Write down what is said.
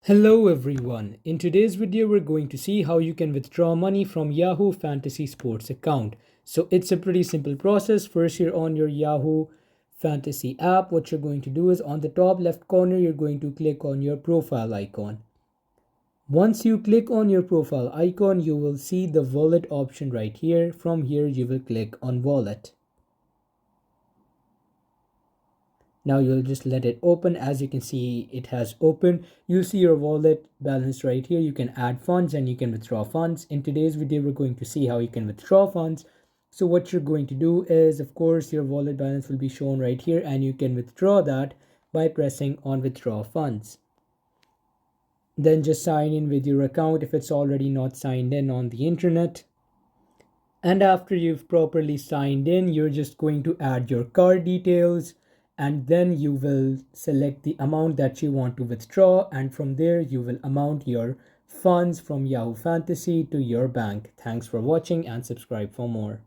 Hello everyone. In today's video we're going to see how you can withdraw money from Yahoo Fantasy Sports account. So it's a pretty simple process. First, you're on your Yahoo Fantasy app. What you're going to do is on the top left corner you're going to click on your profile icon. Once you click on your profile icon, you will see the wallet option right here. From here you will click on wallet. Now you'll just let it open. As you can see, it has opened. You'll see your wallet balance right here. You can add funds and you can withdraw funds. In today's video, we're going to see how you can withdraw funds. So what you're going to do is, of course, your wallet balance will be shown right here and you can withdraw that by pressing on withdraw funds. Then just sign in with your account if it's already not signed in on the internet. And after you've properly signed in, you're just going to add your card details and then you will select the amount that you want to withdraw, and from there you will amount your funds from Yahoo Fantasy to your bank. Thanks for watching and subscribe for more.